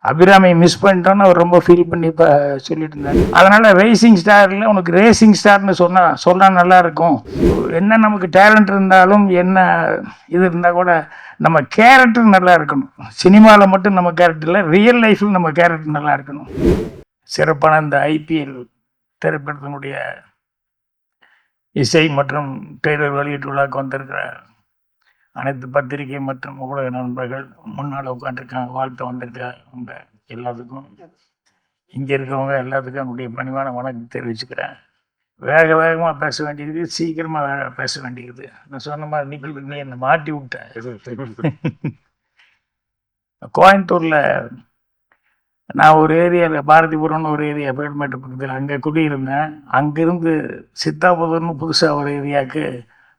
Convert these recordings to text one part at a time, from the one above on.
Abirami miss பண்ணிட்டோன்னு அவர் ரொம்ப feel பண்ணி இப்போ சொல்லிட்டு இருந்தாரு. அதனால் ரேசிங் ஸ்டாரில் உனக்கு ரேசிங் ஸ்டார்னு சொன்னால் நல்லா இருக்கும். என்ன நமக்கு டேலண்ட் இருந்தாலும் என்ன இது இருந்தால் கூட நம்ம கேரக்டர் நல்லா இருக்கணும். சினிமாவில் மட்டும் நம்ம கேரக்டர் இல்லை, ரியல் லைஃப்பில் நம்ம கேரக்டர் நல்லா இருக்கணும். சிறப்பான இந்த ஐபிஎல் திரைப்படத்தினுடைய இசை மற்றும் ட்ரெய்லர் வெளியீட்டு விழாவுக்கு வந்திருக்கிற அனைத்து பத்திரிகை மற்றும் ஊடக நண்பர்கள், முன்னால் உட்காந்துருக்காங்க, வாழ்த்து வந்திருக்காங்க எல்லாத்துக்கும், இங்கே இருக்கவங்க எல்லாத்துக்கும் என்னுடைய பணிவான வணக்கம் தெரிவிச்சுக்கிறேன். வேகமாக பேச வேண்டியது, சீக்கிரமாக பேச வேண்டியது. நான் சொன்ன மாதிரி நீ என்னை மாட்டி விட்டேன். கோயம்புத்தூரில் நான் ஒரு ஏரியாவில், பாரதிபுரம்னு ஒரு ஏரியா, பேட்மேட்டு பக்கத்தில், அங்கே குடியிருந்தேன். அங்கேருந்து சித்தாபுரம்னு புதுசாக ஒரு ஏரியாவுக்கு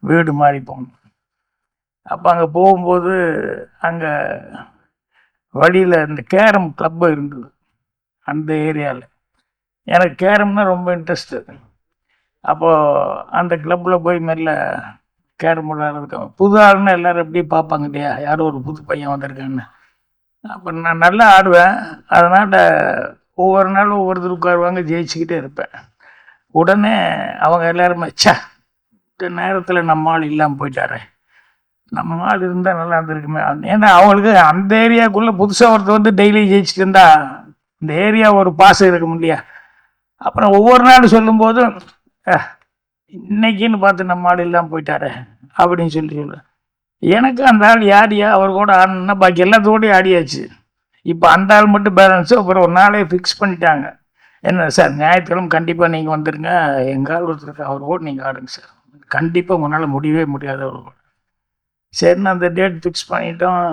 வீடு மாறி போகணும். அப்போ அங்கே போகும்போது அங்கே வழியில் இந்த கேரம் கிளப்பு இருந்தது அந்த ஏரியாவில். எனக்கு கேரம்னா ரொம்ப இன்ட்ரெஸ்ட்டு. அப்போது அந்த கிளப்பில் போய் மெல்ல கேரம் விளையாடுறதுக்கு, புது ஆளுன்னு எல்லோரும் எப்படி பார்ப்பாங்க இல்லையா, யாரோ ஒரு புது பையன் வந்திருக்கான்னு. அப்போ நான் நல்லா ஆடுவேன். அதனால் ஒவ்வொரு நாளும் ஒவ்வொருத்தர் உட்காருவாங்க, ஜெயிச்சுக்கிட்டே இருப்பேன். உடனே அவங்க எல்லாருமே, இந்த நேரத்தில் நம்ம ஆள் இல்லாமல் போயிட்டாரே, நம்ம ஆள் இருந்தால் நல்லா இருந்திருக்குமே. ஏன்னா அவங்களுக்கு அந்த ஏரியாவுக்குள்ளே புதுசாக ஒருத்தர் வந்து டெய்லி ஜெயிச்சுட்டு இருந்தா இந்த ஏரியா ஒரு பாசம் இருக்க முடியா. அப்புறம் ஒவ்வொரு நாள் சொல்லும்போது, இன்னைக்குன்னு பார்த்து நம்ம ஆள் இல்லாமல் போயிட்டாரே அப்படின்னு சொல்லி எனக்கு அந்த ஆள் யாரியா அவர் கூட ஆடணுன்னா பாக்கி எல்லாத்தோடையும் ஆடியாச்சு. இப்போ அந்த ஆள் மட்டும் பேலன்ஸு. அப்புறம் ஒரு நாளே ஃபிக்ஸ் பண்ணிட்டாங்க. என்ன சார், ஞாயிற்றுக்கிழமை கண்டிப்பாக நீங்கள் வந்துடுங்க, எங்கள் ஆள் ஒருத்தருக்கு அவர் கூட நீங்கள் ஆடுங்க சார், கண்டிப்பாக உங்களால் முடியவே முடியாது அவர் கூட. சரின்னு அந்த டேட் ஃபிக்ஸ் பண்ணிட்டோம்.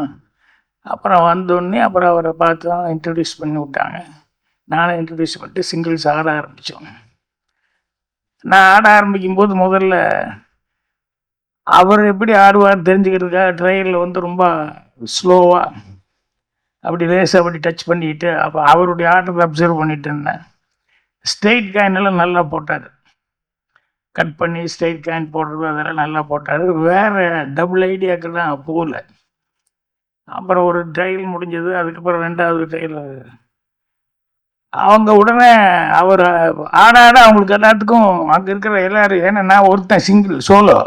அப்புறம் வந்தோடனே அப்புறம் அவரை பார்த்தோம், இன்ட்ரடியூஸ் பண்ணி விட்டாங்க. நானும் இன்ட்ரடியூஸ் பண்ணிட்டு சிங்கிள்ஸ் ஆட ஆரம்பித்தோம். நான் ஆட ஆரம்பிக்கும்போது முதல்ல அவர் எப்படி ஆடுவார் தெரிஞ்சுக்கிறதுக்காக ட்ரையலில் வந்து ரொம்ப ஸ்லோவாக அப்படி லேசாக அப்படி டச் பண்ணிக்கிட்டு அப்போ அவருடைய ஆட்டத்தை அப்சர்வ் பண்ணிட்டு இருந்தேன். ஸ்ட்ரெயிட் காயினெல்லாம் நல்லா போட்டார், கட் பண்ணி ஸ்ட்ரெயிட் காயின் போடுறது அதெல்லாம் நல்லா போட்டார். வேறு டபுள் ஐடியாக்கெல்லாம் போகல. அப்புறம் ஒரு ட்ரையல் முடிஞ்சது. அதுக்கப்புறம் ரெண்டாவது ட்ரையல் அவங்க உடனே அவர் ஆட அவங்களுக்கு எல்லாத்துக்கும் அங்கே இருக்கிற எல்லோரும், ஏன்னா நான் ஒருத்தன் சிங்கிள் சோலோ,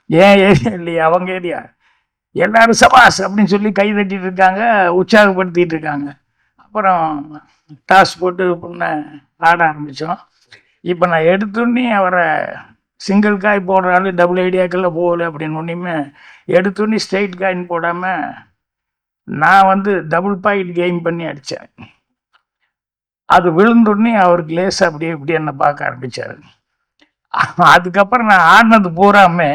ஏன் ஏரியா இல்லையா அவங்க ஏரியா, எல்லோரும் சபாஸ் அப்படின்னு சொல்லி கை தட்டிகிட்டு இருக்காங்க, உற்சாகப்படுத்திகிட்டு இருக்காங்க. அப்புறம் டாஸ் போட்டு பொண்ணை ஆட ஆரம்பித்தோம். இப்போ நான் எடுத்தோன்னே அவரை சிங்கிள் காய் போடுறாலும் டபுள் ஐடியாக்கெல்லாம் போகலை அப்படின்னு ஒன்றுமே எடுத்தோன்னே ஸ்ட்ரெயிட் காயின் போடாமல் நான் வந்து டபுள் பாயிண்ட் கெயின் பண்ணி அடித்தேன். அது விழுந்தோடனே அவருக்கு லேசாக அப்படியே இப்படி என்னை பார்க்க ஆரம்பித்தார். அதுக்கப்புறம் நான் ஆடினது பூராமே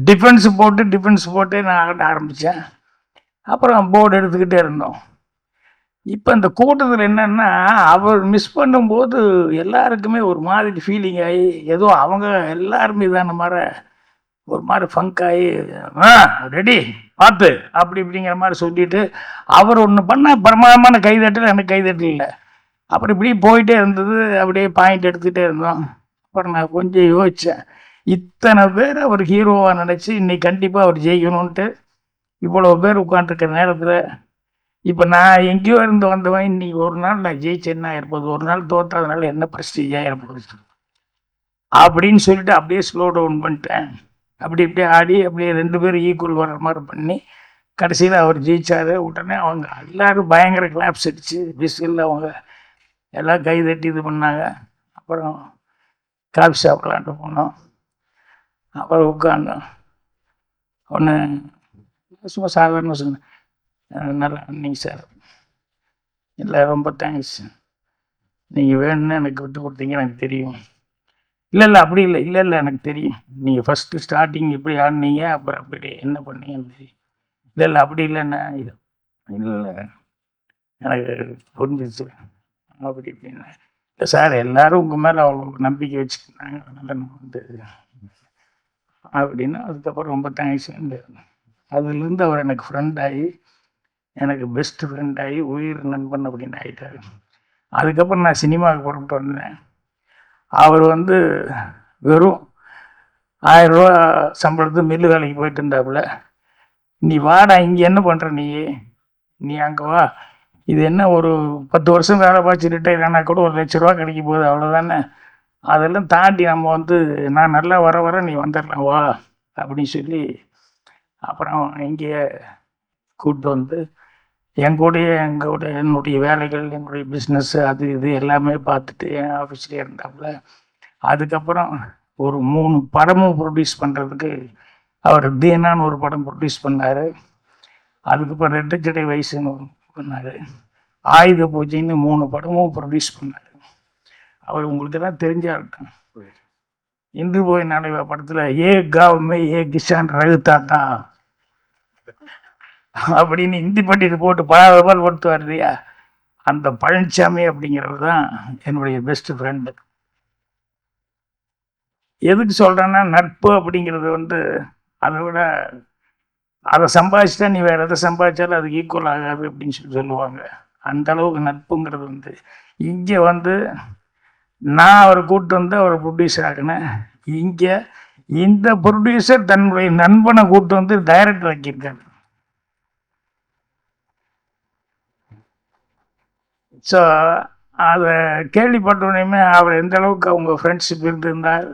டிஃபென்ஸ் போட்டு நான் ஆட ஆரம்பித்தேன். அப்புறம் போர்டு எடுத்துக்கிட்டே இருந்தோம். இப்போ இந்த கூட்டத்தில் என்னென்னா, அவர் மிஸ் பண்ணும்போது எல்லாருக்குமே ஒரு மாதிரி ஃபீலிங் ஆகி, ஏதோ அவங்க எல்லாருமே இதான மாதிரி ஒரு மாதிரி ஃபங்க் ஆகி, ரெடி பார்த்து அப்படி இப்படிங்கிற மாதிரி சொல்லிட்டு அவர் ஒன்று பண்ண பிரமாதமான கைதட்டல், எனக்கு கைதட்டல் இல்லை. அப்புறம் இப்படி போயிட்டே இருந்தது. அப்படியே பாயிண்ட் எடுத்துகிட்டே இருந்தோம். அப்புறம் நான் கொஞ்சம் யோசித்தேன், இத்தனை பேர் அவர் ஹீரோவாக நினச்சி இன்னைக்கு கண்டிப்பாக அவர் ஜெயிக்கணுன்ட்டு இவ்வளோ பேர் உட்காந்துருக்கிற நேரத்தில் இப்போ நான் எங்கேயோ இருந்து வந்தவன் இன்னைக்கு ஒரு நாள் நான் ஜெயிச்சேன்னா இருப்பது, ஒரு நாள் தோற்றதுனால என்ன பிரஸ்டீஜாக இருப்பது அப்படின்னு சொல்லிட்டு அப்படியே ஸ்லோ டவுன் பண்ணிட்டேன். அப்படி இப்படியே ஆடி அப்படியே ரெண்டு பேரும் ஈக்குவல் வர்ற மாதிரி பண்ணி கடைசியில் அவர் ஜெயிச்சார். உடனே அவங்க எல்லோரும் பயங்கர கிளாப்ஸ் அடிச்சு விசில் அவங்க எல்லாம் கை தட்டி இது பண்ணாங்க. அப்புறம் காஃபி சாப்பிடலான்ட்டு போனோம். அப்புறம் உட்காந்தோம். ஒன்று சும்மா சாதாரண சொன்னேன், நல்லா நீங்கள் சார், இல்லை ரொம்ப தேங்க்ஸ், நீங்கள் வேணும்னு எனக்கு விட்டு கொடுத்தீங்க, எனக்கு தெரியும். இல்லை அப்படி இல்லை எனக்கு தெரியும், நீங்கள் ஃபஸ்ட்டு ஸ்டார்டிங் இப்படி ஆடினீங்க, அப்புறம் அப்படி என்ன பண்ணீங்கன்னு தெரியும். இல்லை அப்படி இல்லைண்ணா, இது இல்லை எனக்கு புரிஞ்சிச்சு அப்படி இப்படின்னா. இல்லை சார், எல்லோரும் உங்கள் மேலே அவ்வளோ நம்பிக்கை வச்சுருந்தாங்க, அதனால் நம்ம வந்து அப்படின்னா. அதுக்கப்புறம் ரொம்ப தேங்க்ஸ். அதுலேருந்து அவர் எனக்கு ஃப்ரெண்ட் ஆகி, எனக்கு பெஸ்ட் ஃப்ரெண்ட் ஆகி, உயிர் நண்பன் அப்படின்னு ஆகிட்டார். அதுக்கப்புறம் நான் சினிமாவுக்கு புறப்பட்டு வந்தேன். அவர் வந்து வெறும் 1000 ரூபா சம்பளத்துக்கு மில்லு வேலைக்கு போயிட்டு இருந்தாப்புல. நீ வாடா, இங்கே என்ன பண்ணுற, நீ அங்கே வா, இது என்ன ஒரு 10 வருஷம் வேலை பார்த்து ரிட்டையர் ஆனால் கூட ₹1,00,000 கிடைக்க போகுது, அவ்வளோதானே. அதெல்லாம் தாண்டி நம்ம வந்து நான் நல்லா வர நீ வந்துடலாம் வா அப்படின்னு சொல்லி அப்புறம் இங்கே கூப்பிட்டு வந்து என் கூடயே என்னுடைய வேலைகள், என்னுடைய பிஸ்னஸ் அது இது எல்லாமே பார்த்துட்டு என் ஆஃபீஸ்லேயே இருந்தாப்புல. அதுக்கப்புறம் ஒரு 3 படமும் ப்ரொடியூஸ் பண்ணுறதுக்கு அவர் தீனான்னு ஒரு படம் ப்ரொடியூஸ் பண்ணார். அதுக்கப்புறம் ரெட்டை ஜடை வயசுன்னு பண்ணார். ஆயுத பூஜைன்னு 3 படமும் ப்ரொடியூஸ் பண்ணார். அவர் உங்களுக்கு எல்லாம் தெரிஞ்சா இருக்கும். இன்று போய் நாளைவா படத்தில் ஏ காவுமே ஏ கிஷான் ரகுதாத்தா அப்படின்னு ஹிந்தி பண்டிட்டு போட்டு பல படுத்துவார் இல்லையா, அந்த பழனிசாமி அப்படிங்கிறது தான் என்னுடைய பெஸ்ட் ஃப்ரெண்டு. எதுக்கு சொல்கிறேன்னா, நட்பு அப்படிங்கிறது வந்து அதை விட அதை சம்பாதிச்சிட்டா நீ வேறு எதை சம்பாதிச்சாலும் அதுக்கு ஈக்குவல் ஆகாது அப்படின்னு சொல்லுவாங்க. அந்த அளவுக்கு நட்புங்கிறது வந்து இங்கே வந்து நான் அவரை கூப்பிட்டு வந்து அவரை ப்ரொடியூசர் ஆகினேன். இங்கே இந்த ப்ரொடியூசர் தன்னுடைய நண்பனை கூப்பிட்டு வந்து டைரக்டர் ஆக்கியிருக்காரு. ஸோ அதை கேள்விப்பட்டோன்னே அவர் எந்த அளவுக்கு அவங்க ஃப்ரெண்ட்ஷிப் இருந்திருந்தார்.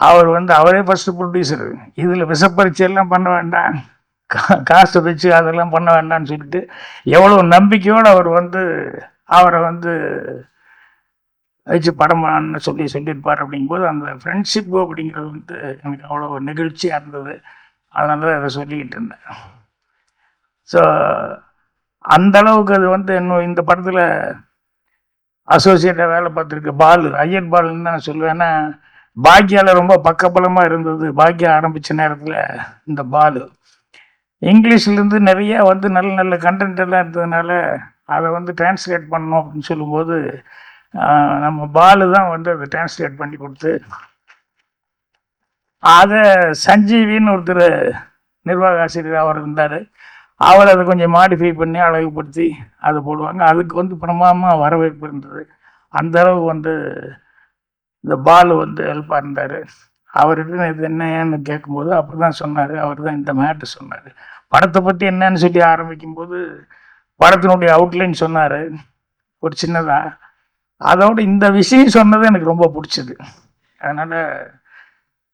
அவர் வந்து அவரே ஃபஸ்ட்டு ப்ரொடியூசர். இதில் விஷப்பரீட்சையெல்லாம் பண்ண வேண்டாம், காசு வச்சு அதெல்லாம் பண்ண வேண்டாம்னு சொல்லிட்டு எவ்வளோ நம்பிக்கையோடு அவர் வந்து அவரை வந்து வச்சு படமான்னு சொல்லியிருப்பார். அப்படிங்கும்போது அந்த ஃப்ரெண்ட்ஷிப்பு அப்படிங்கிறது வந்து எனக்கு அவ்வளோ நெகிழ்ச்சியாக இருந்தது. அதனால தான் அதை சொல்லிக்கிட்டு இருந்தேன். ஸோ அந்த அளவுக்கு அது வந்து இன்னும் இந்த படத்தில் அசோசியேட்டாக வேலை பார்த்துருக்கு பாலு, ஐயர் பாலுன்னு தான் நான் சொல்லுவேன். ஏன்னா பாக்யாவில் ரொம்ப பக்கபலமாக இருந்தது. பாக்யா ஆரம்பித்த நேரத்தில் இந்த பாலு இங்கிலீஷ்லேருந்து நிறைய வந்து நல்ல நல்ல கண்டென்ட் எல்லாம் இருந்ததுனால அதை வந்து டிரான்ஸ்லேட் பண்ணணும் அப்படின்னு சொல்லும்போது நம்ம பாலு தான் வந்து அதை டிரான்ஸ்லேட் பண்ணி கொடுத்து அதை சஞ்சீவின்னு ஒருத்தர் நிர்வாக ஆசிரியர் அவர் இருந்தார். அவர் அதை கொஞ்சம் மாடிஃபை பண்ணி அழகுபடுத்தி அதை போடுவாங்க. அதுக்கு வந்து பிரமாதமாக வரவேற்பு இருந்தது. அந்த அளவு வந்து இந்த பாலு வந்து ஹெல்ப்பாக இருந்தார். அவர்கிட்ட இது என்னன்னு கேட்கும்போது அப்படி தான் சொன்னார். அவர் தான் இந்த மேட்டு சொன்னார். படத்தை பற்றி என்னன்னு சொல்லி ஆரம்பிக்கும்போது படத்தினுடைய அவுட்லைன் சொன்னார் ஒரு சின்னதாக. அதோடு இந்த விஷயம் சொன்னது எனக்கு ரொம்ப பிடிச்சது. அதனால்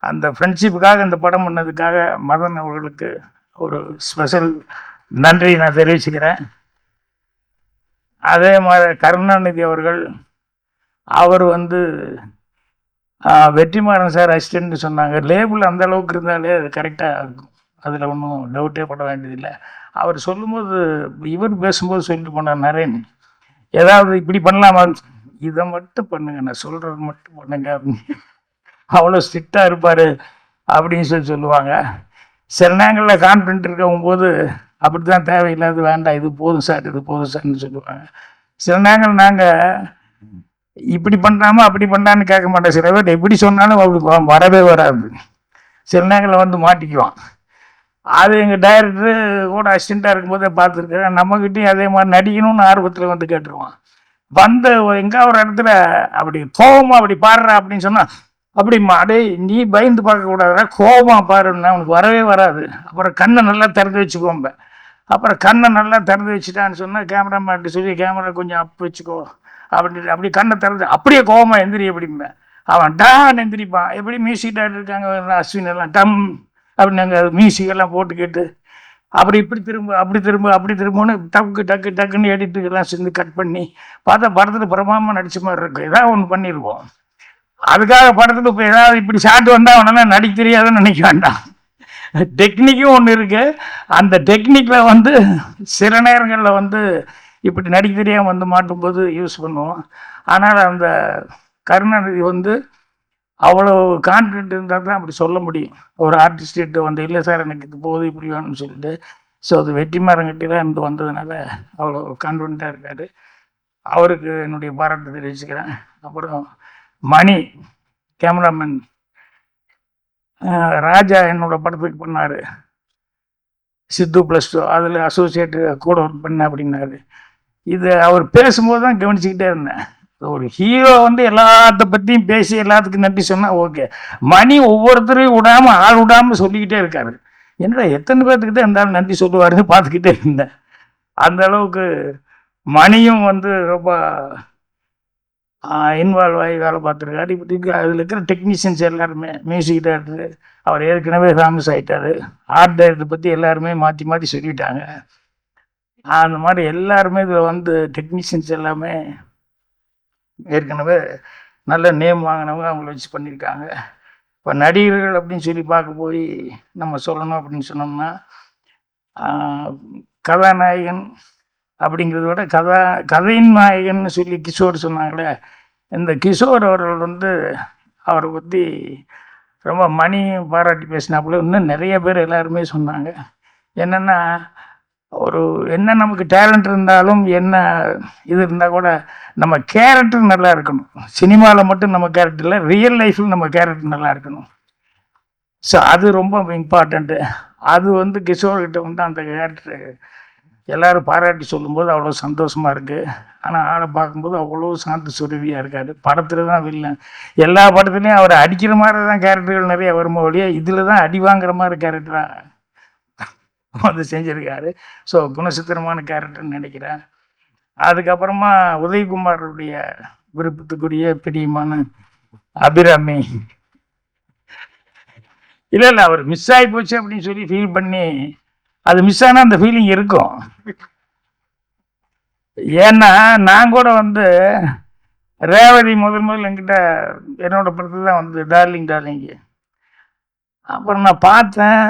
அந்த ஃப்ரெண்ட்ஷிப்புக்காக இந்த படம் பண்ணதுக்காக மதன் அவர்களுக்கு ஒரு ஸ்பெஷல் நன்றி நான் தெரிவிச்சுக்கிறேன். அதே மாதிரி கருணாநிதி அவர்கள், அவர் வந்து வெற்றிமாறன் சார் அசிஸ்டன்ட்னு சொன்னாங்க. லேபிள் அந்த அளவுக்கு இருந்தாலே அது கரெக்டாக இருக்கும், அதில் ஒன்றும் டவுட்டே பட வேண்டியதில்லை. அவர் சொல்லும்போது இவர் பேசும்போது சொல்லிட்டு போனார் நரேன், ஏதாவது இப்படி பண்ணலாமா, இதை மட்டும் பண்ணுங்க, நான் சொல்கிறது மட்டும் பண்ணுங்க அப்படின்னு அவ்வளோ ஸ்ட்ரிக்டாக இருப்பார் அப்படின்னு சொல்லுவாங்க. சில நேரங்களில் கான்ஃபிடென்ட் இருக்கவும் போது அப்படி தான் தேவையில்லாது வேண்டாம் இது போதும் சார் இது போதும் சார்னு சொல்லுவாங்க. சில நேரங்கள் நாங்கள் இப்படி பண்ணாம அப்படி பண்ணான்னு கேட்க மாட்டோம். சில பேர் எப்படி சொன்னாலும் அவருக்கு வரவே வராது. சில நேரங்களில் வந்து மாட்டிக்குவான். அது எங்கள் டைரக்டரு கூட அசிஸ்டண்ட்டாக இருக்கும்போதே பார்த்துருக்கேன். நம்மக்கிட்டையும் அதே மாதிரி நடிக்கணும்னு ஆர்வத்தில் வந்து கேட்டுருவான். வந்து எங்கே ஒரு இடத்துல அப்படி கோபமாக அப்படி பாடுற அப்படின்னு சொன்னால் அப்படிம்மா அடே நீ பயந்து பார்க்கக்கூடாதுடா, கோபமாக பாருன்னா அவனுக்கு வரவே வராது. அப்புறம் கண்ணை நல்லா திறந்து வச்சுக்கோம்ப. அப்புறம் கண்ணை நல்லா திறந்து வச்சுட்டான்னு சொன்னால் கேமராமேன்ட்டு சொல்லி கேமரா கொஞ்சம் அப்பு வச்சுக்கோ அப்படின்னு அப்படி கண்ணை திறந்து அப்படியே கோபமாக எந்திரி அப்படிம்ப. அவன் டான் எந்திரிப்பான். எப்படி மியூசிக் டைரக்டர் இருக்காங்க அஸ்வின் எல்லாம் டம் அப்படின்னு நாங்கள் மியூசிக்கெல்லாம் போட்டு கேட்டு அப்படி இப்படி திரும்ப அப்படி திரும்ப அப்படி திரும்பன்னு டக்குன்னு எடிட்டுக்கெல்லாம் சேர்ந்து கட் பண்ணி பார்த்தா படத்தில் பிரமாதமாக நடிச்ச மாதிரி இருக்கும். ஏதாவது ஒன்று பண்ணிடுவோம். அதுக்காக படத்தில் இப்போ ஏதாவது இப்படி ஷாட் வந்தால் அவனால் நடிக்க தெரியாதுன்னு நினைக்க வேண்டாம். டெக்னிக்கும் ஒன்று இருக்குது. அந்த டெக்னிக்கில் வந்து சில நேரங்களில் வந்து இப்படி நடிக்க தெரியாமல் வந்து மாட்டும்போது யூஸ் பண்ணுவோம். ஆனால் அந்த கருணாநிதி வந்து அவ்வளோ கான்ஃபிடென்ட் இருந்தால் தான் அப்படி சொல்ல முடியும். ஒரு ஆர்டிஸ்ட்டு வந்து இல்லை சார் எனக்கு இது போதும் இப்படி வேணும்னு சொல்லிட்டு. ஸோ அது வெற்றிமாறன்கிட்ட தான் இருந்து வந்ததுனால அவ்வளோ கான்ஃபிடென்ட்டாக இருக்கார். அவருக்கு என்னுடைய பாராட்டு தெரிவிச்சுக்கிறேன். அப்புறம் மணி கேமராமேன் ராஜா என்னோட படத்துக்கு பண்ணார் சித்து +2, அதில் அசோசியேட்டு கூட ஒர்க் பண்ண அப்படின்னாரு. இது அவர் பேசும்போது தான் கவனிச்சுக்கிட்டே இருந்தேன். ஒரு ஹீரோ வந்து எல்லாத்த பற்றியும் பேசி எல்லாத்துக்கும் நன்றி சொன்னால் ஓகே. மணி ஒவ்வொருத்தரையும் விடாமல் ஆள் விடாமல் சொல்லிக்கிட்டே இருக்காரு. என்னடா எத்தனை பேர்த்துக்கிட்டே இருந்தாலும் நன்றி சொல்லுவாருன்னு பார்த்துக்கிட்டே இருந்தேன். அந்த அளவுக்கு மணியும் வந்து ரொம்ப இன்வால்வ் ஆகி வேலை பார்த்துருக்காரு. இப்போதைக்கு அதில் இருக்கிற டெக்னீஷியன்ஸ் எல்லாருமே, மியூசிக் டைரக்டரு அவர் ஏற்கனவே ஃபேமஸ் ஆகிட்டார். ஆர்ட் டைரக்டர் பற்றி எல்லாருமே மாற்றி மாற்றி சொல்லிட்டாங்க. அந்த மாதிரி எல்லாருமே இதில் வந்து டெக்னீஷியன்ஸ் எல்லாமே ஏற்கனவே நல்ல நேம் வாங்கினவங்க, அவங்கள வச்சு பண்ணியிருக்காங்க. இப்போ நடிகர்கள் அப்படின்னு சொல்லி பார்க்க போய் நம்ம சொல்லணும் அப்படின்னு சொன்னோம்னா, கதாநாயகன் அப்படிங்கிறத விட கதையின் நாயகன்னு சொல்லி கிஷோர் சொன்னாங்களே, இந்த கிஷோர் அவர்கள் வந்து அவரை பற்றி ரொம்ப மணியும் பாராட்டி பேசினாப்புல இன்னும் நிறைய பேர் எல்லாருமே சொன்னாங்க. என்னென்னா, ஒரு என்ன நமக்கு டேலண்ட் இருந்தாலும் என்ன இது இருந்தால் கூட நம்ம கேரக்டர் நல்லா இருக்கணும். சினிமாவில் மட்டும் நம்ம கேரக்டர் இல்லை, ரியல் லைஃப்பில் நம்ம கேரக்டர் நல்லா இருக்கணும். ஸோ அது ரொம்ப இம்பார்ட்டண்ட்டு. அது வந்து கிஷோர்கிட்ட வந்து அந்த கேரக்டர் எல்லோரும் பாராட்டி சொல்லும்போது அவ்வளோ சந்தோஷமாக இருக்குது. ஆனால் ஆளை பார்க்கும்போது அவ்வளோ சாந்த சுருவியாக இருக்காது. படத்தில் தான் வில்லன். எல்லா படத்துலேயும் அவர் அடிக்கிற மாதிரி தான் கேரக்டர்கள் நிறைய வருமோ ஒழிய இதில் தான் அடி வாங்குற மாதிரி கேரக்டராக வந்து செஞ்சுருக்காரு. ஸோ குணசித்திரமான கேரக்டர்னு நினைக்கிறேன். அதுக்கப்புறமா உதயகுமாருடைய விருப்பத்துக்குரிய பிரியமான அபிராமி, இல்லை அவர் மிஸ் ஆகி போச்சு அப்படின்னு சொல்லி ஃபீல் பண்ணி, அது மிஸ் ஆனால் அந்த ஃபீலிங் இருக்கும். ஏன்னா நான் கூட வந்து ரேவதி முதல் என்கிட்ட என்னோட படத்தில் தான் வந்து டார்லிங் டார்லிங்கு. அப்புறம் நான் பார்த்தேன்,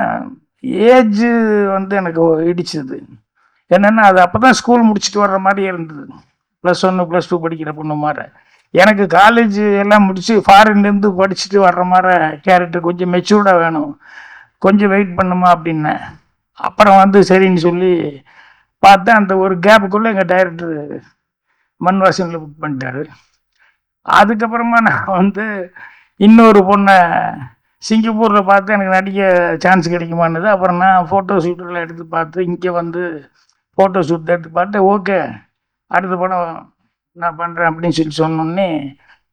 ஏஜ் வந்து எனக்கு இடிச்சது. என்னென்னா அது அப்போ தான் ஸ்கூல் முடிச்சுட்டு வர்ற மாதிரி இருந்தது. +1 +2 படிக்கிற பொண்ணு மாதிரி. எனக்கு காலேஜ் எல்லாம் முடித்து ஃபாரின்லேருந்து படிச்சுட்டு வர்ற மாதிரி கேரக்டர் கொஞ்சம் மெச்சூர்டாக வேணும், கொஞ்சம் வெயிட் பண்ணுமா அப்படின்னேன். அப்புறம் வந்து சரின்னு சொல்லி பார்த்தேன். அந்த ஒரு கேப்புக்குள்ளே எங்கள் டைரக்டர் மண்வாசனில் புக் பண்ணிட்டாரு. அதுக்கப்புறமா நான் வந்து இன்னொரு பொண்ணை சிங்கப்பூரில் பார்த்து எனக்கு நடிக்க சான்ஸ் கிடைக்குமானது. அப்புறம் நான் ஃபோட்டோ ஷூட்டெல்லாம் எடுத்து பார்த்து இங்கே வந்து ஃபோட்டோ ஷூட் எடுத்து பார்த்து ஓகே அடுத்த படம் நான் பண்ணுறேன் அப்படின்னு சொல்லி சொன்னோன்னே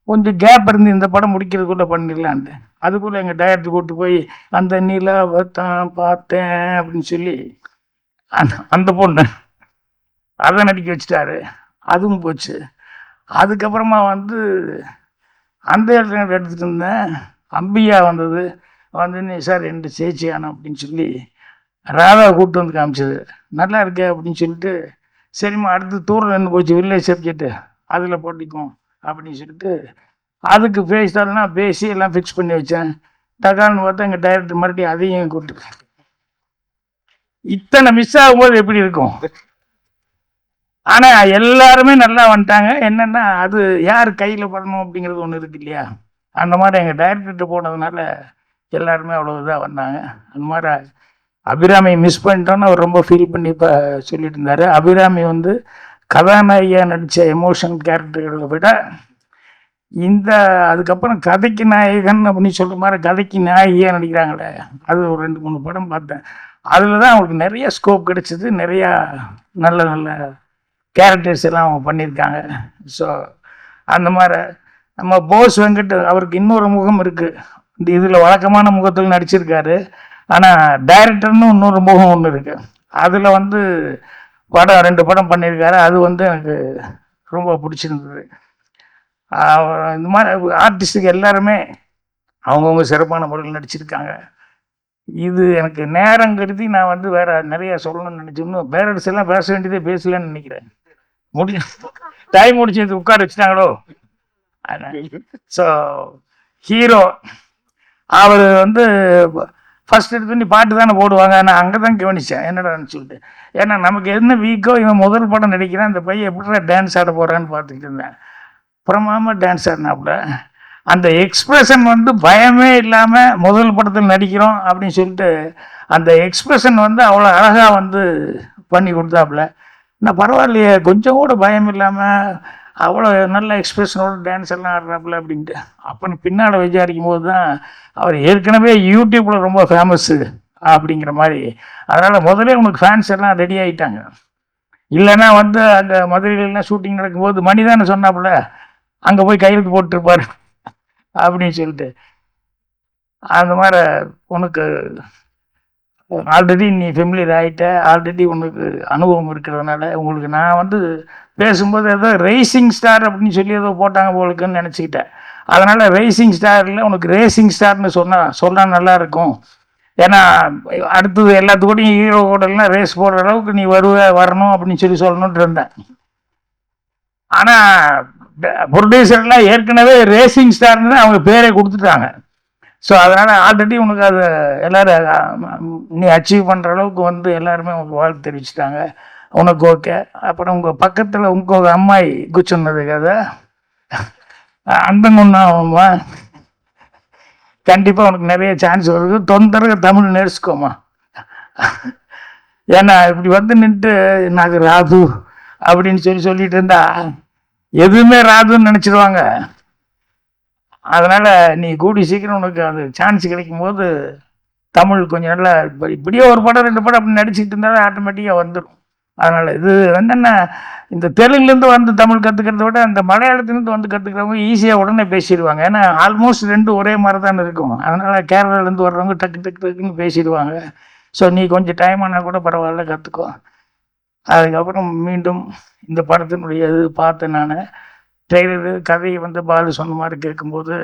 கொஞ்சம் கேப் இருந்து இந்த படம் முடிக்கிறதுக்குள்ளே பண்ணிடலான்ட்டு. அதுக்குள்ளே எங்கள் டைரக்டர் கூப்பிட்டு போய் அந்த நிலாவை தான் பார்த்தேன் அப்படின்னு சொல்லி அந்த பொண்ணு அதை நடிக்க வச்சுட்டாரு. அதுவும் போச்சு. அதுக்கப்புறமா வந்து அந்த இடத்துல எடுத்துகிட்டு இருந்தேன். அம்பியா வந்தது. வந்து சார் 2 சேச்சி ஆனோம் அப்படின்னு சொல்லி ராதா கூப்பிட்டு வந்து காமிச்சது. நல்லா இருக்கே அப்படின்னு சொல்லிட்டு, சரிம்மா அடுத்து தூரம் நின்று போச்சு வில்லேஜ் சப்ஜெக்ட்டு, அதில் போட்டிக்கும் அப்படின்னு சொல்லிட்டு அதுக்கு பேசிட்டாலும்னா பேசி எல்லாம் ஃபிக்ஸ் பண்ணி வச்சேன். டக்கான்னு பார்த்தா எங்கள் டைரக்டர் மறுபடியும் அதையும் கூப்பிட்டு, இத்தனை மிஸ் ஆகும்போது எப்படி இருக்கும்? ஆனால் எல்லாருமே நல்லா வந்துட்டாங்க. என்னென்னா அது யார் கையில் படணும் அப்படிங்கிறது ஒன்று இருக்கு இல்லையா? அந்த மாதிரி எங்கள் டைரக்டர்கிட்ட போனதுனால எல்லாருமே அவ்வளோ இதாக வந்தாங்க. அந்த மாதிரி அபிராமி மிஸ் பண்ணிட்டோன்னு அவர் ரொம்ப ஃபீல் பண்ணி இப்போ சொல்லிட்டு இருந்தார். அபிராமி வந்து கதாநாயகியாக நடித்த எமோஷன் கேரக்டர்களை விட இந்த அதுக்கப்புறம் கதைக்கு நாயகன் அப்படின்னு சொல்கிற மாதிரி கதைக்கு நாயகியாக நடிக்கிறாங்களே, அது ஒரு 2-3 படம் பார்த்தேன். அதில் தான் அவங்களுக்கு நிறைய ஸ்கோப் கிடைச்சிது. நிறையா நல்ல நல்ல கேரக்டர்ஸ் எல்லாம் அவங்க பண்ணியிருக்காங்க. ஸோ அந்த மாதிரி நம்ம போஸ் வெங்கட் அவருக்கு இன்னொரு முகம் இருக்குது. இந்த இதில் வழக்கமான முகத்தில் நடிச்சிருக்காரு. ஆனால் டைரக்டர்னு இன்னொரு முகம் ஒன்று இருக்குது. அதில் வந்து படம் 2 படம் பண்ணியிருக்காரு. அது வந்து எனக்கு ரொம்ப பிடிச்சிருந்தது. இந்த மாதிரி ஆர்டிஸ்ட்டுக்கு எல்லாருமே அவங்கவுங்க சிறப்பான முறையில் நடிச்சிருக்காங்க. இது எனக்கு நேரம் கருதி நான் வந்து வேறு நிறைய சொல்லணும்னு நினச்சோம்னு பேரண்ட்ஸ் எல்லாம் பேச வேண்டியதே பேசலன்னு நினைக்கிறேன். டைம் முடிச்சு உட்கார வச்சுட்டாங்களோ. ஸோ ஹீரோ அவர் வந்து ஃபஸ்ட் எடுத்து பாட்டு தானே போடுவாங்க. நான் அங்கே தான் கவனித்தேன் என்னடான்னு சொல்லிட்டு. ஏன்னா நமக்கு என்ன வீக்கோ இவன் முதல் படம் நடிக்கிறான், இந்த பையன் எப்படிடா டான்ஸ் ஆட போகிறான்னு பார்த்துக்கிட்டு இருந்தேன். அப்புறமா டான்ஸ் ஆடினாப்புல அந்த எக்ஸ்பிரஷன் வந்து பயமே இல்லாமல் முதல் படத்தில் நடிக்கிறோம் அப்படின்னு சொல்லிட்டு அந்த எக்ஸ்பிரஷன் வந்து அவ்வளோ அழகாக வந்து பண்ணி கொடுத்தாப்புல. நான் பரவாயில்லையே கொஞ்சம் கூட பயம் இல்லாமல் அவ்வளோ நல்ல எக்ஸ்பிரஷனோட டான்ஸ் எல்லாம் ஆடுறாப்புல அப்படின்ட்டு. அப்போ பின்னாடி விசாரிக்கும் போது தான் அவர் ஏற்கனவே யூடியூப்பில் ரொம்ப ஃபேமஸ்ஸு அப்படிங்கிற மாதிரி. அதனால் முதலே உனக்கு ஃபேன்ஸ் எல்லாம் ரெடி ஆகிட்டாங்க. இல்லைன்னா வந்து அங்கே மதுரையிலாம் ஷூட்டிங் நடக்கும்போது மணி தானே சொன்னாப்புல அங்கே போய் கையெழுத்து போட்டுருப்பார் அப்படின்னு சொல்லிட்டு. அந்த மாதிரி உனக்கு ஆல்ரெடி நீ ஃபெமிலியர் ஆகிட்ட, ஆல்ரெடி உனக்கு அனுபவம் இருக்கிறதுனால உங்களுக்கு நான் வந்து பேசும்போது ஏதோ ரேசிங் ஸ்டார் அப்படின்னு சொல்லி ஏதோ போட்டாங்க போலுக்குன்னு நினச்சிக்கிட்டேன். அதனால் ரேசிங் ஸ்டாரில் உனக்கு ரேசிங் ஸ்டார்னு சொன்னால் நல்லாயிருக்கும். ஏன்னா அடுத்தது எல்லாத்துக்கூடையும் ஹீரோ கூடலாம் ரேஸ் போடுற அளவுக்கு நீ வரணும் அப்படின்னு சொல்லணுன்ட்டு இருந்தேன். ஆனால் ப்ரொடியூசர்லாம் ஏற்கனவே ரேசிங் ஸ்டார்னு அவங்க பேரே கொடுத்துட்டாங்க. ஸோ அதனால் ஆல்ரெடி உனக்கு அதை எல்லோரும் நீ அச்சீவ் பண்ணுற அளவுக்கு வந்து எல்லாருமே உனக்கு வாழ்த்து தெரிவிச்சிட்டாங்க. உனக்கு ஓகே. அப்புறம் உங்கள் பக்கத்தில் உங்கள் அம்மாய் குச்சொன்னது கதை அந்தங்கொன்னா கண்டிப்பாக உனக்கு நிறைய சான்ஸ் வருது. தொந்தரவு தமிழ் நேர்ச்சுக்கோமா. ஏன்னா இப்படி வந்து நின்று நாங்கள் ராது அப்படின்னு சொல்லிட்டு இருந்தா எதுவுமே ராதுன்னு நினச்சிடுவாங்க. அதனால் நீ கூடி சீக்கிரம் உனக்கு அது சான்ஸ் கிடைக்கும் போது தமிழ் கொஞ்சம் நல்லா இப்படியே ஒரு படம் 2 படம் அப்படி நடிச்சுட்டு இருந்தாலும் ஆட்டோமேட்டிக்காக வந்துடும். அதனால் இது என்னென்ன இந்த தெலுங்குலேருந்து வந்து தமிழ் கற்றுக்கிறத விட அந்த மலையாளத்துலேருந்து வந்து கற்றுக்கிறவங்க ஈஸியாக உடனே பேசிடுவாங்க. ஏன்னா ஆல்மோஸ்ட் 2 ஒரே மாதிரி தான் இருக்கும். அதனால் கேரளாலேருந்து வர்றவங்க டக்குன்னு பேசிடுவாங்க. ஸோ நீ கொஞ்சம் டைம் ஆனால் கூட பரவாயில்ல, கற்றுக்கோ. அதுக்கப்புறம் மீண்டும் இந்த படத்தினுடைய இது பார்த்தேன் நான். ட்ரெய்லரு கதையை வந்து பாலு சொன்ன மாதிரி கேட்கும்போது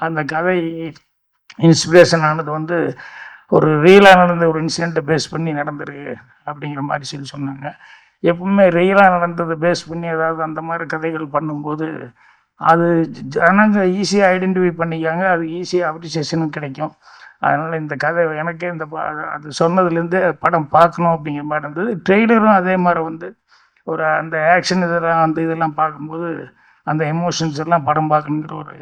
அந்த கதை இன்ஸ்பிரேஷன் ஆனது வந்து ஒரு ரியலாக நடந்த ஒரு இன்சிடெண்ட்டை பேஸ் பண்ணி நடந்திருக்கு அப்படிங்கிற மாதிரி சொன்னாங்க. எப்பவுமே ரியலாக நடந்ததை பேஸ் பண்ணி ஏதாவது அந்த மாதிரி கதைகள் பண்ணும்போது அது ஜனங்க ஈஸியாக ஐடென்டிஃபை பண்ணிக்காங்க, அது ஈஸியாக அப்ரிசியேஷனும் கிடைக்கும். அதனால் இந்த கதை எனக்கே அது சொன்னதுலேருந்து படம் பார்க்கணும் அப்படிங்கிற மாதிரி இருந்தது. ட்ரெய்லரும் அதே மாதிரி வந்து ஒரு அந்த ஆக்ஷன் இதெல்லாம் பார்க்கும்போது அந்த எமோஷன்ஸ் எல்லாம் படம் பார்க்கணுங்கிற ஒரு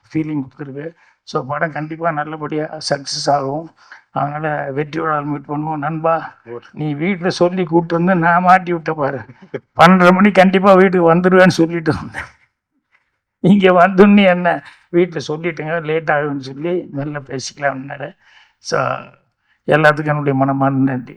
ஃபீலிங் கொடுத்துருக்கு. ஸோ படம் கண்டிப்பாக நல்லபடியாக சக்ஸஸ் ஆகும். அதனால் வெற்றியோட மீட் பண்ணுவோம். நண்பா, நீ வீட்டில் சொல்லி கூப்பிட்டு வந்து நான் மாட்டி விட்ட பாரு. 12:30 மணிக்கு கண்டிப்பாக வீட்டுக்கு வந்துடுவேன்னு சொல்லிட்டு வந்தேன். இங்கே வந்துன்னு என்ன வீட்டில் சொல்லிட்டுங்க லேட் ஆகுன்னு சொல்லி மெல்ல பேசிக்கலாம்னாரு. ஸோ எல்லாத்துக்கும் என்னுடைய மனமான நன்றி.